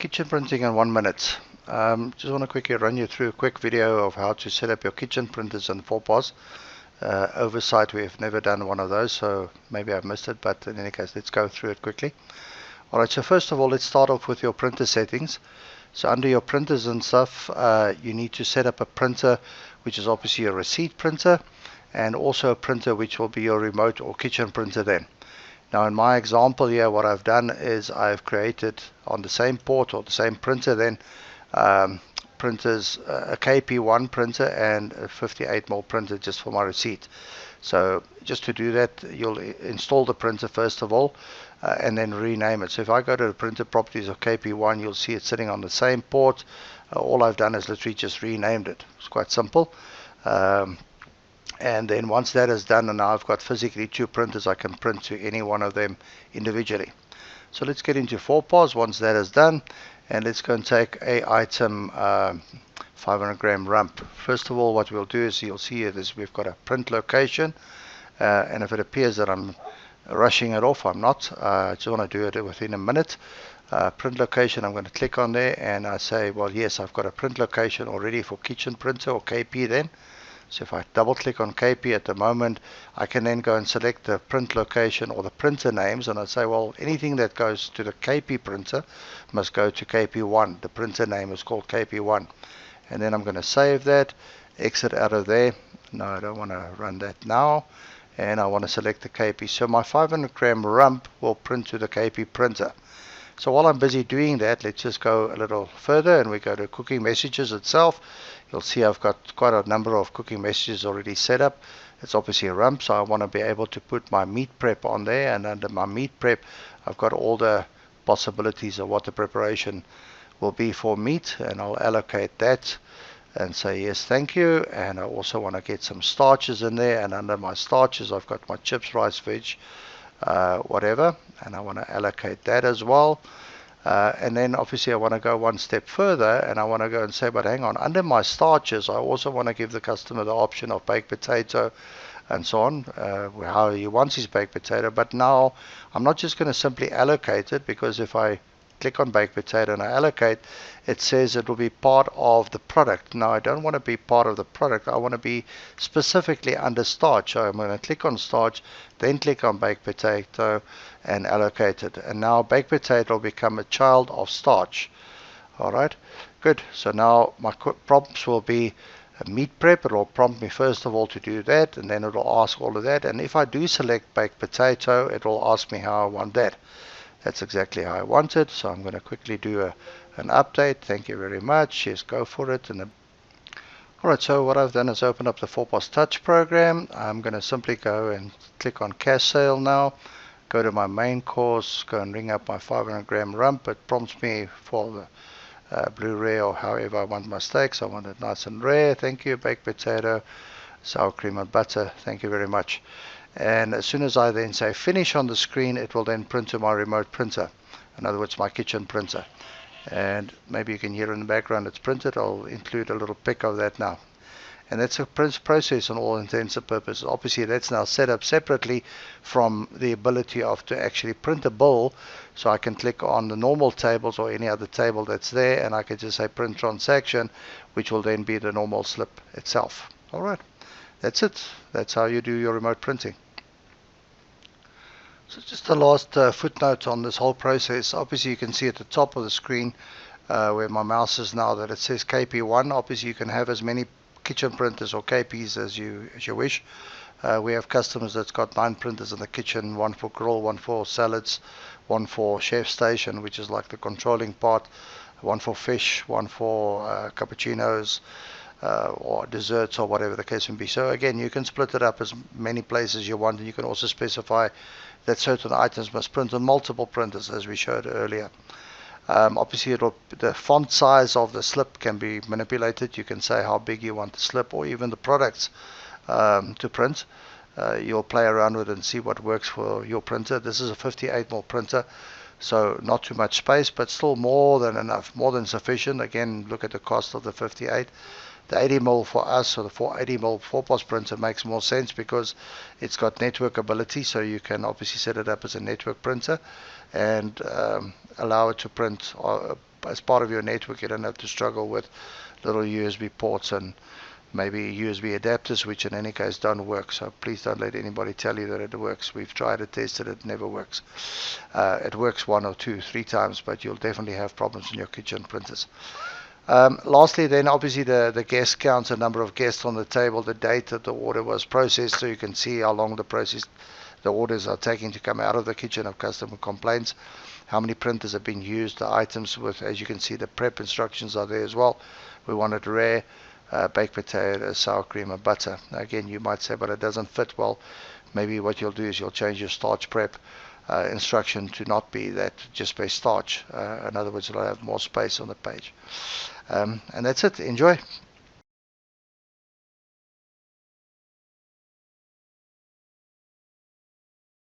Kitchen printing in 1 minute. Just want to quickly run you through a quick video of how to set up your kitchen printers and 4POS. Oversight, we've never done one of those, so maybe I've missed it, but in any case, let's go through it quickly. Alright, so first of all, let's start off with your printer settings. So under your printers and stuff, you need to set up a printer, which is obviously a receipt printer, and also a printer which will be your remote or kitchen printer then. Now in my example here, what I've done is I've created on the same port or the same printer then printers, a KP1 printer and a 58mm printer just for my receipt. So just to do that, you'll install the printer first of all and then rename it. So if I go to the printer properties of KP1, you'll see it sitting on the same port. All I've done is literally just renamed it. It's quite simple. And then once that is done, and now I've got physically two printers, I can print to any one of them individually. So let's get into 4POS once that is done, and let's go and take a item 500 gram rump. First of all, what we'll do is you'll see here is we've got a print location, and if it appears that I'm rushing it off, I'm not. I just want to do it within a minute. Print location, I'm going to click on there and I say, well, yes, I've got a print location already for kitchen printer or KP then. So if I double click on KP at the moment, I can then go and select the print location or the printer names, and I say, well, anything that goes to the KP printer must go to KP1. The printer name is called KP1. And then I'm going to save that, exit out of there. No, I don't want to run that now. And I want to select the KP. So my 500 gram rump will print to the KP printer. So while I'm busy doing that, let's just go a little further and we go to cooking messages itself. You'll see I've got quite a number of cooking messages already set up. It's obviously a rump, so I want to be able to put my meat prep on there, and under my meat prep I've got all the possibilities of what the preparation will be for meat, and I'll allocate that and say yes, thank you. And I also want to get some starches in there, and under my starches I've got my chips, rice, veg, whatever, and I want to allocate that as well. And then obviously I want to go one step further and I want to go and say, but hang on, under my starches I also want to give the customer the option of baked potato and so on, how he wants his baked potato. But now I'm not just going to simply allocate it, because if I click on baked potato and I allocate, it says it will be part of the product. Now I don't want to be part of the product, I want to be specifically under starch. So I'm going to click on starch, then click on baked potato and allocate it, and now baked potato will become a child of starch. Alright, good. So now my prompts will be a meat prep. It will prompt me first of all to do that, and then it will ask all of that, and if I do select baked potato, it will ask me how I want that. That's exactly how I want it. So I'm going to quickly do an update. Thank you very much. Yes, go for it. Alright, so what I've done is open up the 4POS Touch program. I'm going to simply go and click on cash sale now. Go to my main course, go and ring up my 500 gram rump. It prompts me for the blue rare or however I want my steaks. I want it nice and rare. Thank you. Baked potato, sour cream and butter. Thank you very much. And as soon as I then say finish on the screen, it will then print to my remote printer. In other words, my kitchen printer. And maybe you can hear in the background it's printed. I'll include a little pic of that now. And that's a process on all intents and purposes. Obviously that's now set up separately from the ability of to actually print a bill. So I can click on the normal tables or any other table that's there, and I can just say print transaction, which will then be the normal slip itself. Alright, that's it. That's how you do your remote printing. So just the last footnote on this whole process. Obviously you can see at the top of the screen where my mouse is now that it says KP1. Obviously you can have as many kitchen printers or KPs as you wish. We have customers that's got 9 printers in the kitchen, one for grill, one for salads, one for chef station, which is like the controlling part, one for fish, one for cappuccinos or desserts or whatever the case may be. So again, you can split it up as many places as you want, and you can also specify that certain items must print on multiple printers, as we showed earlier. Obviously the font size of the slip can be manipulated. You can say how big you want the slip or even the products to print. You'll play around with it and see what works for your printer. This is a 58mm printer, so not too much space, but still more than enough, more than sufficient. Again, look at the cost of the 58. The 80mm for us, or the 480mm 4POS printer, makes more sense because it's got network ability, so you can obviously set it up as a network printer and allow it to print as part of your network. You don't have to struggle with little USB ports and maybe USB adapters, which in any case don't work. So please don't let anybody tell you that it works. We've tried it, tested it, never works. It works 1 or 2, 3 times, but you'll definitely have problems in your kitchen printers. Lastly, then obviously the guest counts, the number of guests on the table, the date that the order was processed, so you can see how long the orders are taking to come out of the kitchen of customer complaints, how many printers have been used, the items with, as you can see, the prep instructions are there as well. We want it rare, baked potato, sour cream and butter. Now again, you might say, but it doesn't fit. Well, maybe what you'll do is you'll change your starch prep instruction to not be that just by starch. In other words, it'll have more space on the page. And that's it. Enjoy.